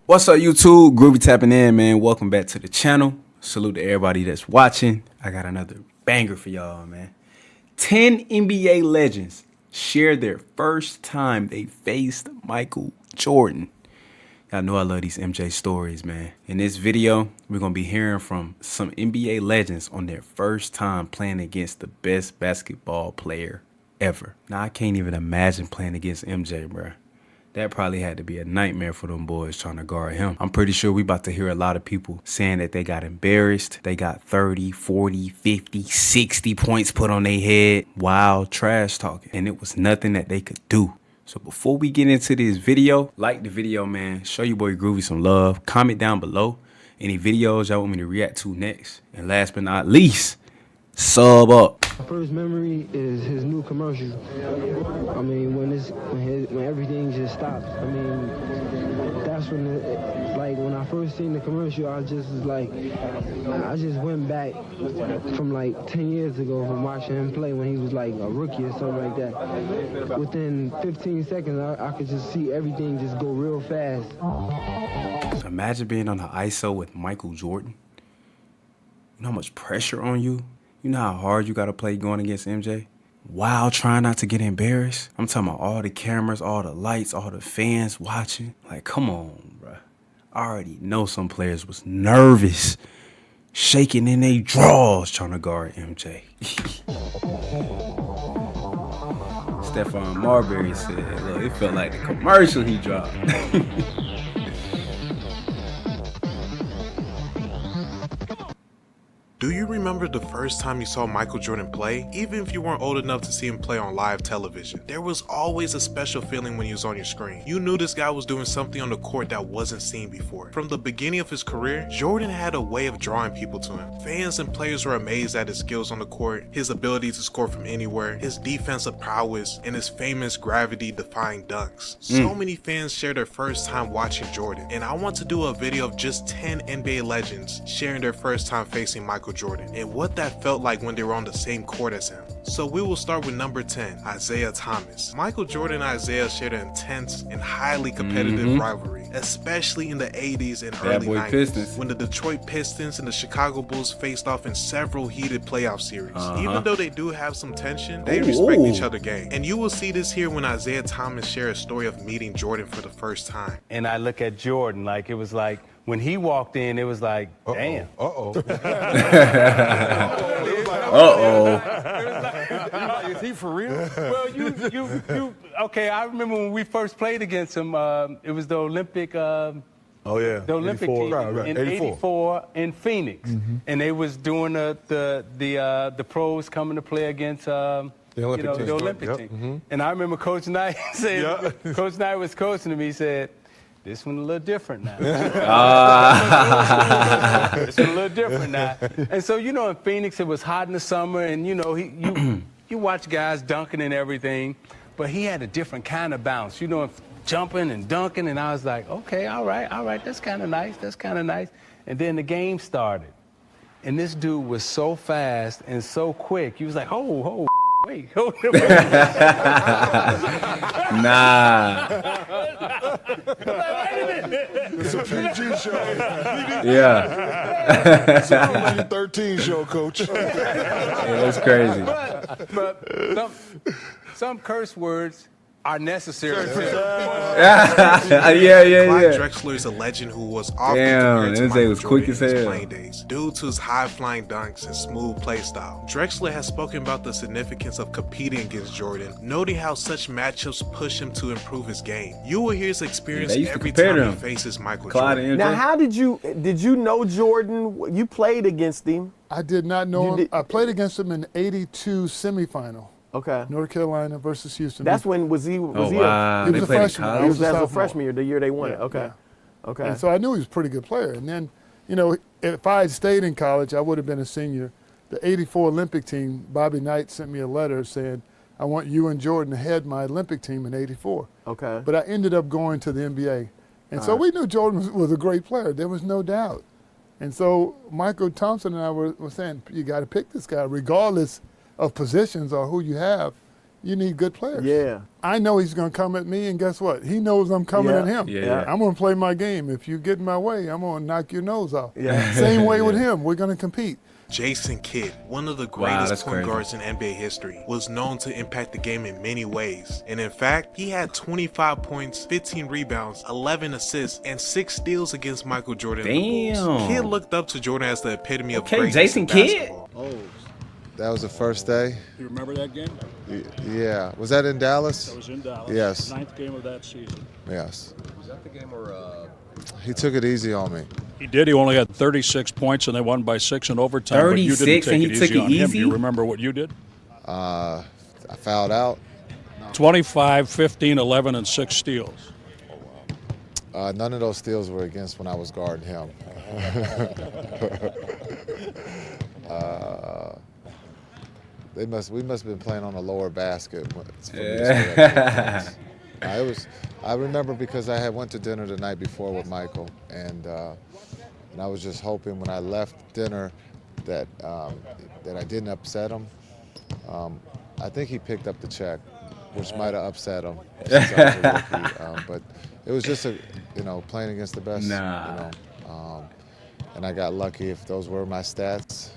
What's up, YouTube? Groovy tapping in, man. Welcome back to the channel. Salute to everybody that's watching. I got another banger for y'all, man. 10 NBA legends shared their first time they faced Michael Jordan. Y'all know I love these MJ stories, man. In this video, we're going to be hearing from some NBA legends on their first time playing against the best basketball player ever. Now, I can't even imagine playing against MJ, bro. That probably had to be a nightmare for them boys trying to guard him. I'm pretty sure we about to hear a lot of people saying that they got embarrassed. They got 30, 40, 50, 60 points put on their head. Wild trash talking. And it was nothing that they could do. So before we get into this video, like the video, man. Show your boy Groovy some love. Comment down below any videos y'all want me to react to next. And last but not least, sub up. My first memory is his new commercial. I mean, when everything just stops. I mean, that's when when I first seen the commercial, I just went back from like 10 years ago from watching him play when he was like a rookie or something like that. Within 15 seconds, I could just see everything just go real fast. Imagine being on the ISO with Michael Jordan. You know how much pressure on you? You know how hard you got to play going against MJ? While trying not to get embarrassed? I'm talking about all the cameras, all the lights, all the fans watching. Like, come on, bro. I already know some players was nervous, shaking in their drawers trying to guard MJ. Stephon Marbury said, look, it felt like the commercial he dropped. Do you remember the first time you saw Michael Jordan play? Even if you weren't old enough to see him play on live television, there was always a special feeling when he was on your screen. You knew this guy was doing something on the court that wasn't seen before. From the beginning of his career, Jordan had a way of drawing people to him. Fans and players were amazed at his skills on the court, his ability to score from anywhere, his defensive prowess, and his famous gravity-defying dunks. So many fans shared their first time watching Jordan, and I want to do a video of just 10 NBA legends sharing their first time facing Michael Jordan and what that felt like when they were on the same court as him. So we will start with number 10, Isaiah Thomas. Michael Jordan and Isaiah shared an intense and highly competitive rivalry, especially in the 80s and early 90s, Pistons. when the Detroit Pistons and the Chicago Bulls faced off in several heated playoff series. Even though they do have some tension, they respect each other's game. And you will see this here when Isaiah Thomas shared a story of meeting Jordan for the first time. And I look at Jordan like it was like, when he walked in, it was like, damn. Is he for real? Well, okay, I remember when we first played against him, it was the Olympic, the Olympic 84. team in 84 in Phoenix. And they was doing the pros coming to play against the Olympic team. And I remember Coach Knight saying, Coach Knight was coaching him, he said, this one a little different now. This one a little different now. And so, you know, in Phoenix, it was hot in the summer, and, you know, you watch guys dunking and everything, but he had a different kind of bounce, you know, jumping and dunking, and I was like, okay, all right, that's kind of nice, And then the game started, and this dude was so fast and so quick. He was like, wait. Nah. It's a PG show. Yeah. It's a 13 show, Coach. Yeah, that's crazy. But some curse words are necessary. Yeah. Clyde Drexler is a legend who was often compared to Michael was Jordan quick as in his hell. playing days due to his high-flying dunks and smooth play style. Drexler has spoken about the significance of competing against Jordan, noting how such matchups push him to improve his game. You will hear his experience every time he faces Michael Jordan. Now, how did you know Jordan? You played against him. I did not know him. I played against him in the '82 semifinal. Okay. North Carolina versus Houston. That's when was he? Was he was a freshman. He was as a freshman year, the year they won it. Okay. Yeah. Okay. And so I knew he was a pretty good player. And then, you know, if I had stayed in college, I would have been a senior. The '84 Olympic team, Bobby Knight sent me a letter saying, I want you and Jordan to head my Olympic team in '84. Okay. But I ended up going to the NBA. And so we knew Jordan was a great player. There was no doubt. And so Michael Thompson and I were saying, you got to pick this guy regardless of positions or who you have. You need good players. Yeah. I know he's going to come at me, and guess what? He knows I'm coming at him. Yeah. I'm going to play my game. If you get in my way, I'm going to knock your nose off. Yeah. Same way with him. We're going to compete. Jason Kidd, one of the greatest point guards in NBA history, was known to impact the game in many ways. And in fact, he had 25 points, 15 rebounds, 11 assists, and 6 steals against Michael Jordan and the Bulls. Kidd looked up to Jordan as the epitome of greatness Jason in Kidd. basketball. That was the first day. You remember that game? Yeah. Was that in Dallas? That was in Dallas. Yes. 9th game of that season. Yes. Was that the game where He took it easy on me. He did. He only had 36 points, and they won by 6 in overtime. 36, but you didn't take and he it took easy it on him. easy? Do you remember what you did? I fouled out. 25, 15, 11, and 6 steals. None of those steals were against when I was guarding him. We must have been playing on a lower basket. I remember because I had went to dinner the night before with Michael, and I was just hoping when I left dinner that I didn't upset him. I think he picked up the check, which might have upset him since I was a rookie. But it was just playing against the best. And I got lucky if those were my stats.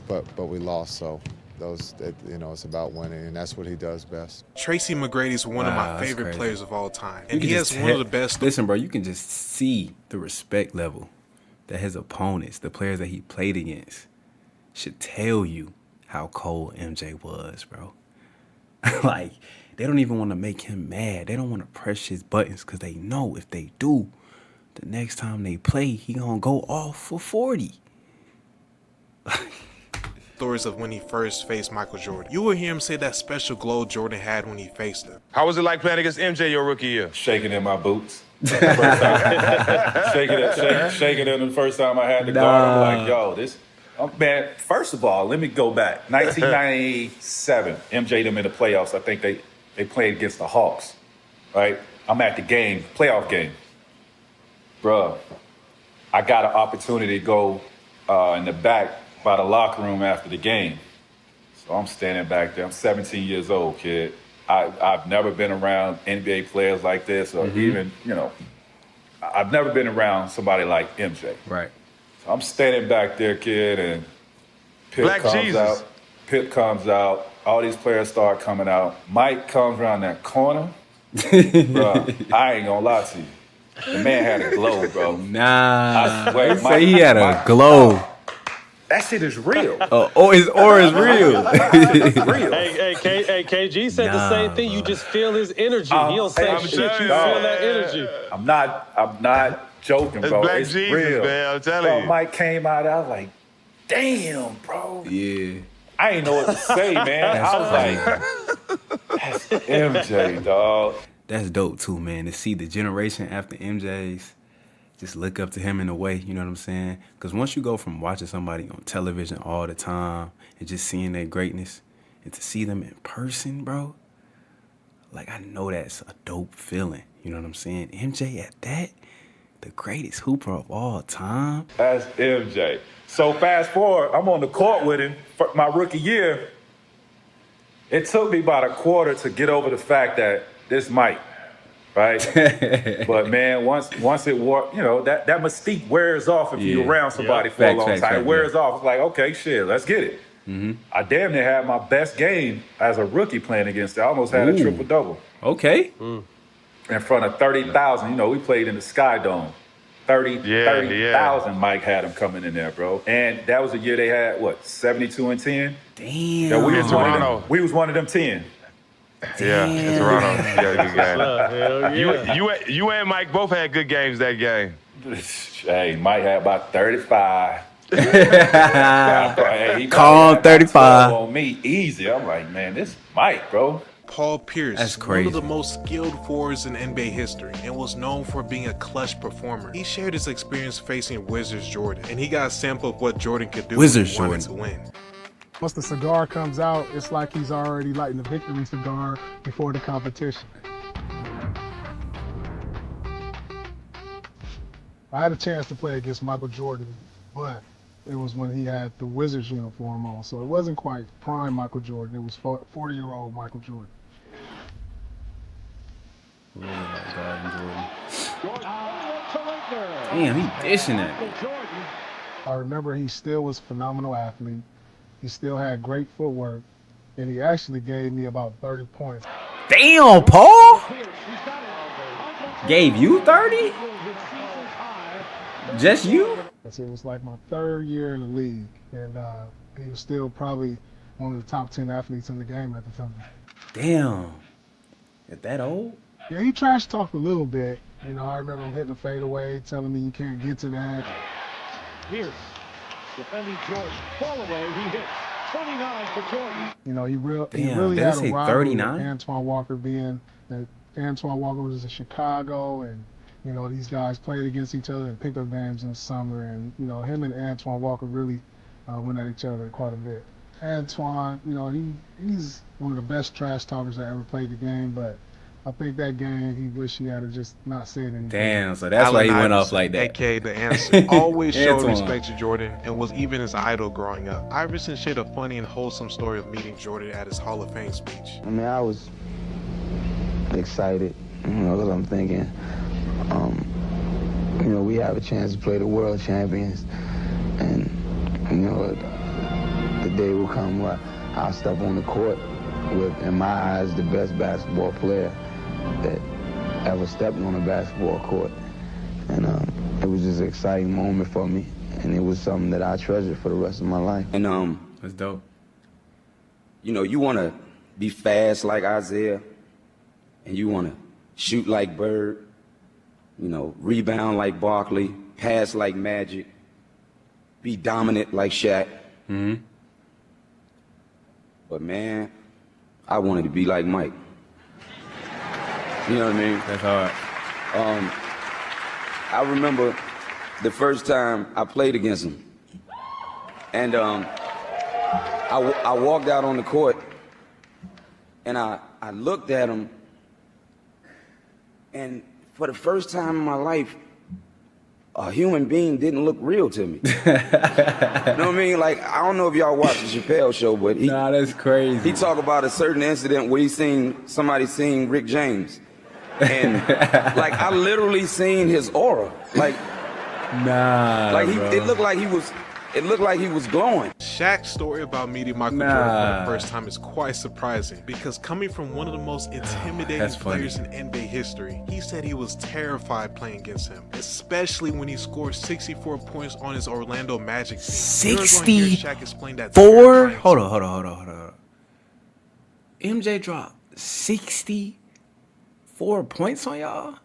But we lost, so it's about winning, and that's what he does best. Tracy McGrady is one of my favorite players of all time, and he has one of the best. Listen, bro, you can just see the respect level that his opponents, the players that he played against, should tell you how cold MJ was, bro. Like, they don't even want to make him mad. They don't want to press his buttons because they know if they do, the next time they play, he gonna go off for 40. Stories of when he first faced Michael Jordan. You will hear him say that special glow Jordan had when he faced him. How was it like playing against MJ your rookie year? Shaking in my boots. Shaking in the first time I had to guard. I'm like, yo, this. Man, first of all, let me go back. 1997, MJ them in the playoffs. I think they played against the Hawks, right? I'm at the game, playoff game. Bruh, I got an opportunity to go in the back by the locker room after the game. So I'm standing back there. I'm 17 years old, kid. I've never been around NBA players like this, or even, I've never been around somebody like MJ. Right. So I'm standing back there, kid, and Pip comes out. All these players start coming out. Mike comes around that corner. Bro, I ain't gonna lie to you. The man had a glow, bro. Nah. I swear, Mike, he had a glow. That shit is real. His aura is real. It's real. Hey, KG said the same thing. You just feel his energy. He don't say shit. You feel that energy. I'm not joking, bro. Black It's Jesus, real. man, I'm telling you. Mike came out, I was like, damn, bro. Yeah. I ain't know what to say, man. I was like, that's MJ, dog. That's dope too, man. To see the generation after MJ's just look up to him in a way, you know what I'm saying? Because once you go from watching somebody on television all the time and just seeing their greatness and to see them in person, bro, like I know that's a dope feeling. You know what I'm saying? MJ at that, the greatest hooper of all time. That's MJ. So fast forward, I'm on the court with him for my rookie year. It took me about a quarter to get over the fact that this Mike, right? But man, once it wore, that mystique wears off if you're around somebody for a long time. It wears off. It's like, okay, shit, let's get it. I damn near had my best game as a rookie playing against it. I almost had a triple-double. Okay. In front of 30,000. We played in the Sky Dome. 30,000 Mike had him coming in there, bro. And that was the year they had, 72 and 10? Damn. Yeah, we was one of them 10. Yeah, in Toronto. Yeah, good game. Hell yeah. You and Mike both had good games that game. Hey, Mike had about 35. Calm 35. On me, easy. I'm like, man, this Mike, bro. Paul Pierce, That's crazy. one of the most skilled forwards in NBA history, and was known for being a clutch performer. He shared his experience facing Wizards Jordan, and he got a sample of what Jordan could do Wizards if he wanted Jordan. to win. Once the cigar comes out, it's like he's already lighting the victory cigar before the competition. I had a chance to play against Michael Jordan, but it was when he had the Wizards uniform on. So it wasn't quite prime Michael Jordan. It was 40-year-old Michael Jordan. Damn, he dishing at me. I remember he still was a phenomenal athlete. He still had great footwork, and he actually gave me about 30 points. Damn, Paul! Gave you 30? Just you? It was like my third year in the league, and he was still probably one of the top 10 athletes in the game at the time. Damn. At that old? Yeah, he trash talked a little bit. You know, I remember him hitting the fadeaway, telling me you can't get to that. Here, defending Jordan. Fall away, he hits. 29 for Jordan. You know, he really did had I say a rivalry with 39? Antoine Walker, being that Antoine Walker was in Chicago, and you know, these guys played against each other in pickup games in the summer, and you know, him and Antoine Walker really went at each other quite a bit. Antoine, you know, he's one of the best trash talkers that ever played the game, but I think that game he wished he had just not said anything. Damn, so that's why he went off like that. AKA the answer. Always showed Antoine. respect to Jordan and was even his idol growing up. Iverson shared a funny and wholesome story of meeting Jordan at his Hall of Fame speech. I mean, I was excited, you know, because I'm thinking, you know, we have a chance to play the world champions, and you know, the day will come where I'll step on the court with, in my eyes, the best basketball player that ever stepped on a basketball court. And it was just an exciting moment for me, and it was something that I treasured for the rest of my life. And that's dope. You know, you want to be fast like Isaiah, and you want to shoot like Bird, you know, rebound like Barkley, pass like Magic, be dominant like Shaq. Mm-hmm. But man, I wanted to be like Mike. You know what I mean? That's hard. I remember the first time I played against him, and I walked out on the court, and I looked at him, and for the first time in my life, a human being didn't look real to me. You know what I mean? Like, I don't know if y'all watch the Chappelle show, but nah, that's crazy. He talk about a certain incident where somebody seen Rick James. And like, I literally seen his aura. Like, like it looked like he was glowing. Shaq's story about meeting Michael Jordan for the first time is quite surprising, because coming from one of the most intimidating players in NBA history, he said he was terrified playing against him, especially when he scored 64 points on his Orlando Magic team. 64? Hold on. MJ dropped 64 points on y'all?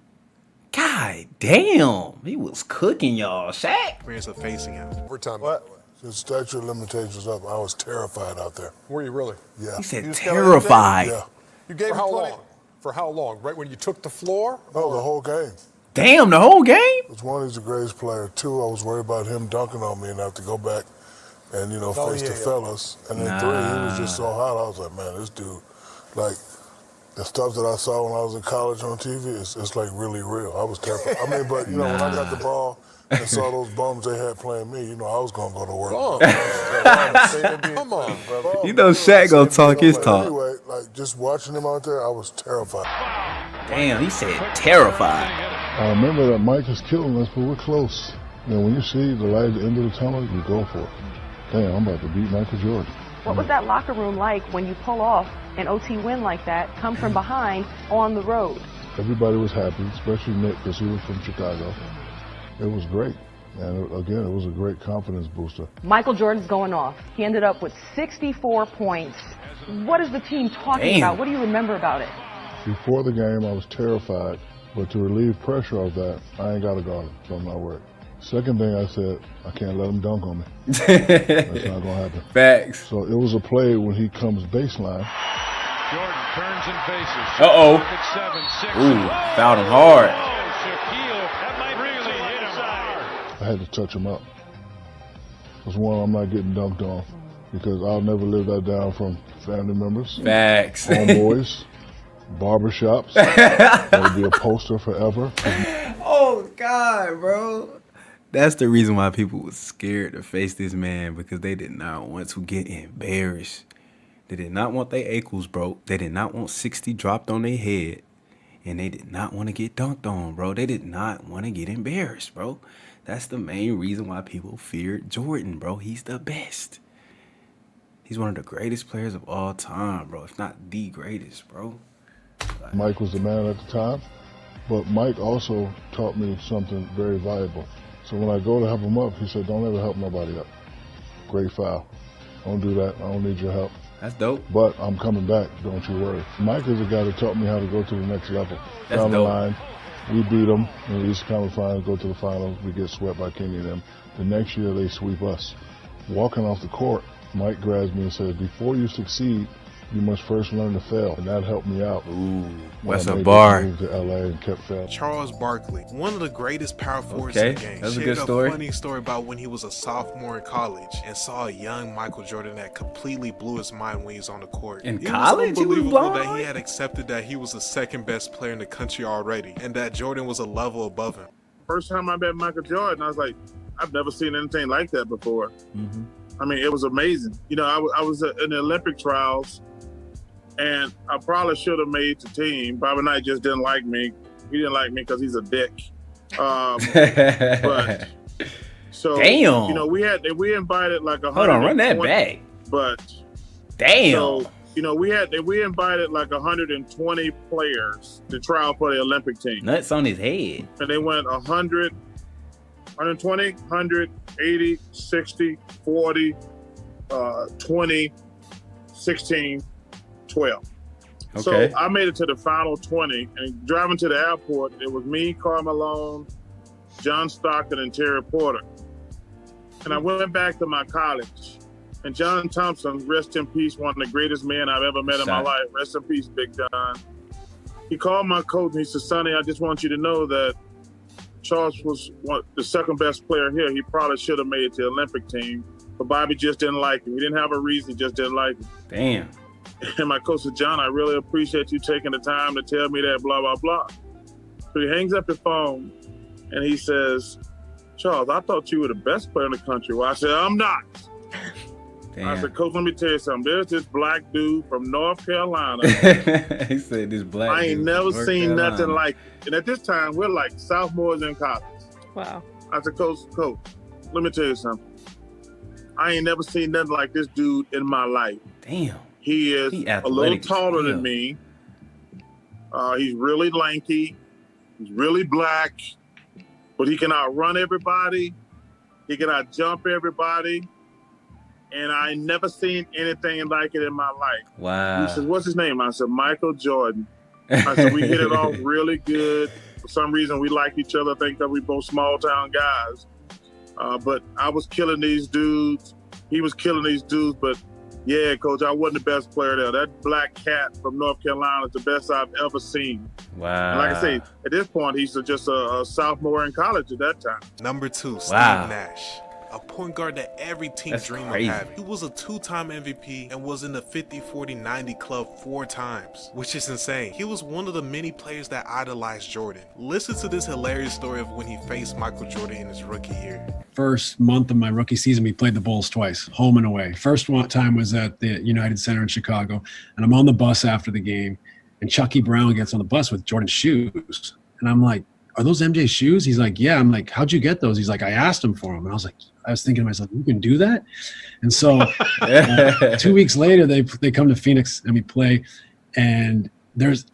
God damn, he was cooking y'all, Shaq. Experience of facing him. Overtime. What? The statute of limitations up. I was terrified out there. Were you really? Yeah. He said terrified. Yeah. You gave him how long? For how long? Right when you took the floor? No, the whole game. Damn, the whole game? Because one, he's the greatest player. Two, I was worried about him dunking on me and I have to go back and, you know, face the fellas. And then three, he was just so hot. I was like, man, this dude, like, the stuff that I saw when I was in college on TV, it's like really real. I was terrified. I mean, but, you know, when I got the ball and saw those bums they had playing me, you know, I was going to go to work. Come on, brother. You know Shaq gonna talk his talk. Anyway, like, just watching him out there, I was terrified. Damn, he said terrified. I remember that Mike is killing us, but we're close. You know, when you see the light at the end of the tunnel, you go for it. Damn, I'm about to beat Michael Jordan. What was that locker room like when you pull off an OT win like that, come from behind on the road? Everybody was happy, especially Nick, because he was from Chicago. It was great. And again, it was a great confidence booster. Michael Jordan's going off. He ended up with 64 points. What is the team talking about? What do you remember about it? Before the game, I was terrified, but to relieve pressure off that, I ain't got to guard him, so I'm not worried. Second thing I said, I can't let him dunk on me. That's not going to happen. Facts. So it was a play when he comes baseline. Jordan turns and faces. Uh-oh. Ooh, fouled him hard. That might really hit him hard. I had to touch him up. Because one, I'm not getting dunked on, because I'll never live that down from family members. Facts. Homeboys, barbershops. That'll be a poster forever. Oh, God, bro. That's the reason why people was scared to face this man, because they did not want to get embarrassed. They did not want their ankles broke. They did not want 60 dropped on their head. And they did not want to get dunked on, bro. They did not want to get embarrassed, bro. That's the main reason why people feared Jordan, bro. He's the best. He's one of the greatest players of all time, bro. If not the greatest, bro. Mike was the man at the time, but Mike also taught me something very valuable. So when I go to help him up, he said, don't ever help nobody up. Great foul. Don't do that. I don't need your help. That's dope. But I'm coming back. Don't you worry. Mike is the guy that taught me how to go to the next level. That's down the dope. line, we beat them in the East Conference Finals, go to the finals. We get swept by Kenny and them. The next year, they sweep us. Walking off the court, Mike grabs me and says, before you succeed, you must first learn to fail. And that helped me out. Ooh, when what's I a made bar? the move to LA and kept failing. Charles Barkley, one of the greatest power forwards Okay, in the game, that's a shared good story. a funny story about when he was a sophomore in college and saw a young Michael Jordan that completely blew his mind when he was on the court. In It college, was he was unbelievable blown that away? he had accepted that he was the second best player in the country already, and that Jordan was a level above him. First time I met Michael Jordan, I was like, I've never seen anything like that before. Mm-hmm. I mean, it was amazing. You know, I was in the Olympic trials, and I probably should have made the team. Bobby Knight just didn't like me. He didn't like me because he's a dick. But so, Damn. you know, we invited like 120. Hold on, run that back. But Damn. so, you know, we invited like 120 players to try out for the Olympic team. Nuts on his head. And they went 100, 120, 100, 80, 60, 40, 20, 16, 12. Okay. So I made it to the final 20, and driving to the airport, it was me, Karl Malone, John Stockton, and Terry Porter. And I went back to my college, and John Thompson, rest in peace, one of the greatest men I've ever met in my life. Rest in peace, Big John. He called my coach and he said, Sonny, I just want you to know that Charles was the second best player here. He probably should have made it to the Olympic team, but Bobby just didn't like him. He didn't have a reason, he just didn't like him. Damn. And my coach said, John, I really appreciate you taking the time to tell me that, blah, blah, blah. So he hangs up the phone and he says, Charles, I thought you were the best player in the country. Well, I said, I'm not. Damn. I said, Coach, let me tell you something. There's this black dude from North Carolina. He said this black I ain't dude never from North seen Carolina. nothing like it. And at this time, we're like sophomores in college. Wow. I said, Coach, let me tell you something. I ain't never seen nothing like this dude in my life. Damn. He is a little athletic as taller than hell. me. He's really lanky. He's really black. But he can outrun everybody. He can outjump everybody. And I ain't never seen anything like it in my life. Wow. He said, what's his name? I said, Michael Jordan. I said, we hit it off really good. For some reason, we like each other. I think that we both small town guys. But I was killing these dudes. He was killing these dudes. But yeah, Coach, I wasn't the best player there. That black cat from North Carolina is the best I've ever seen. Wow. And like I say, at this point, he's just a sophomore in college at that time. Number 2, Steve Wow. Nash. A point guard that every team That's dreamed crazy. of having. He was a 2-time MVP and was in the 50, 40, 90 club 4 times, which is insane. He was one of the many players that idolized Jordan. Listen to this hilarious story of when he faced Michael Jordan in his rookie year. First month of my rookie season, we played the Bulls twice, home and away. First one time was at the United Center in Chicago, and I'm on the bus after the game, and Chucky Brown gets on the bus with Jordan's shoes. And I'm like, are those MJ shoes? He's like, yeah. I'm like, how'd you get those? He's like, I asked him for them. And I was like, I was thinking to myself, you can do that? And so 2 weeks later, they come to Phoenix and we play. And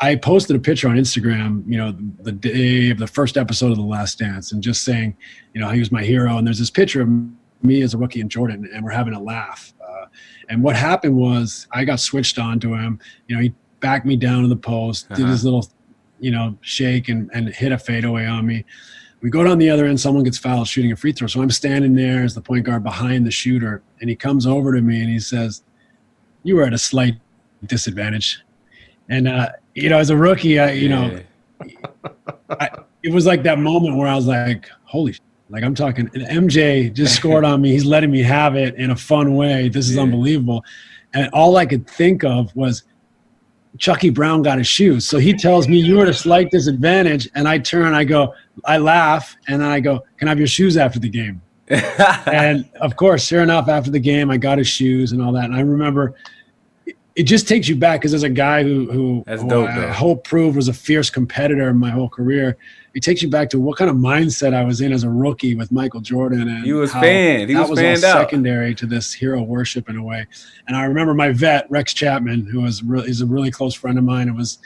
I posted a picture on Instagram, you know, the day of the first episode of The Last Dance, and just saying, you know, he was my hero. And there's this picture of me as a rookie and Jordan, and we're having a laugh. And what happened was I got switched on to him. You know, he backed me down to the post, did his little, you know, shake and hit a fadeaway on me. We go down the other end, someone gets fouled shooting a free throw. So I'm standing there as the point guard behind the shooter, and he comes over to me and he says, you were at a slight disadvantage. And, you know, as a rookie, it was like that moment where I was like, holy shit. Like, I'm talking, MJ just scored on me. He's letting me have it in a fun way. This is unbelievable. And all I could think of was, Chucky Brown got his shoes. So he tells me you were at a slight disadvantage. And I turn, I laugh, and then I go, can I have your shoes after the game? And of course, sure enough, after the game, I got his shoes and all that. And I remember it just takes you back because as a guy who I hope proved was a fierce competitor in my whole career, it takes you back to what kind of mindset I was in as a rookie with Michael Jordan. And he was fanned. He was fanned out. Secondary to this hero worship in a way. And I remember my vet, Rex Chapman, who is a really close friend of mine and was,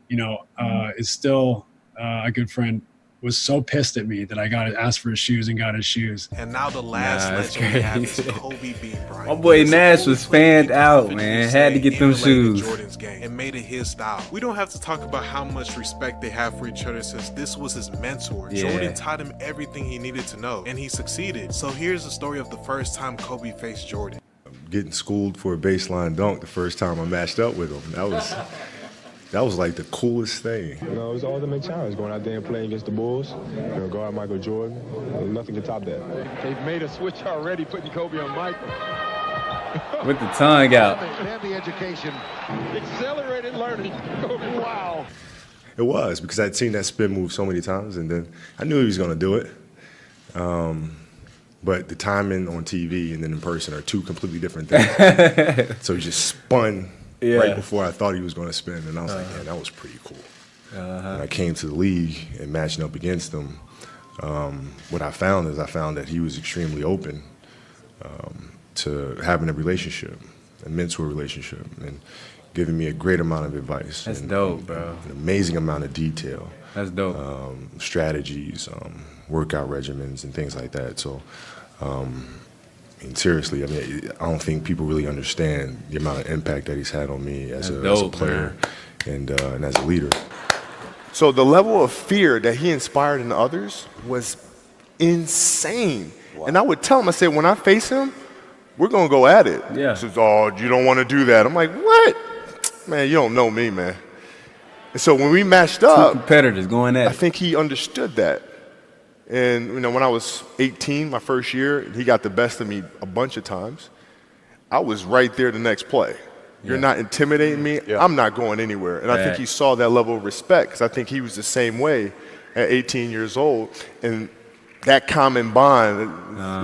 is still a good friend, was so pissed at me that I got to ask for his shoes and got his shoes. And now the last legend we have is Kobe beat Bryant. My boy Nash was fanned out, man. Had to get them shoes. Jordan's game and made it his style. We don't have to talk about how much respect they have for each other since this was his mentor. Yeah. Jordan taught him everything he needed to know, and he succeeded. So here's the story of the first time Kobe faced Jordan. Getting schooled for a baseline dunk the first time I matched up with him. That was like the coolest thing. It was the ultimate challenge, going out there and playing against the Bulls, guard Michael Jordan. Nothing can top that. They've made a switch already, putting Kobe on Michael. With the tongue out. Heavy education. Accelerated learning. Wow. It was, because I'd seen that spin move so many times, and then I knew he was going to do it. But the timing on TV and then in person are two completely different things. So he just spun right before I thought he was going to spin, and I was like, man, that was pretty cool. When I came to the league and matching up against him, what I found that he was extremely open to having a relationship, a mentor relationship, and giving me a great amount of advice. That's dope, bro. An amazing amount of detail. That's dope. Strategies, workout regimens, and things like that. So, seriously, I don't think people really understand the amount of impact that he's had on me as a player and as a leader. So the level of fear that he inspired in others was insane. Wow. And I would tell him, I said, when I face him, we're going to go at it. Yeah. He says, oh, you don't want to do that. I'm like, what? Man, you don't know me, man. And so when we matched up, two competitors going at it. I think he understood that. And, when I was 18, my first year, he got the best of me a bunch of times. I was right there the next play. You're not intimidating me. Yeah. I'm not going anywhere. And I think he saw that level of respect, because I think he was the same way at 18 years old. And that common bond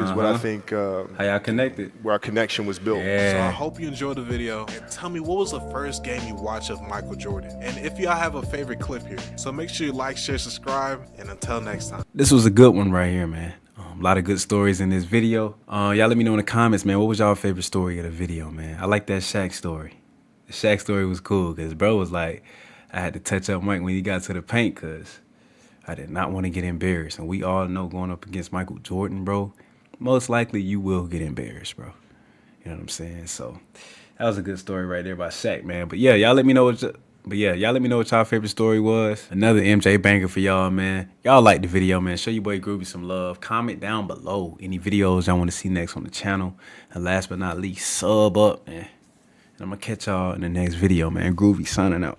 is what I think how y'all connected, where our connection was built. So I hope you enjoyed the video, and tell me, what was the first game you watched of Michael Jordan? And if y'all have a favorite clip here. So make sure you like, share, subscribe, and until next time. This was a good one right here, man. A lot of good stories in this video. Y'all let me know in the comments, man, what was y'all favorite story of the video, man? I like that Shaq story. The Shaq story was cool, because bro was like, I had to touch up Mike when he got to the paint, because I did not want to get embarrassed. And we all know, going up against Michael Jordan, bro, most likely you will get embarrassed, bro. You know what I'm saying? So that was a good story right there by Shaq, man. But yeah, y'all let me know what y'all favorite story was. Another MJ banger for y'all, man. Y'all like the video, man. Show your boy Groovy some love. Comment down below any videos y'all want to see next on the channel. And last but not least, sub up, man. And I'm going to catch y'all in the next video, man. Groovy signing out.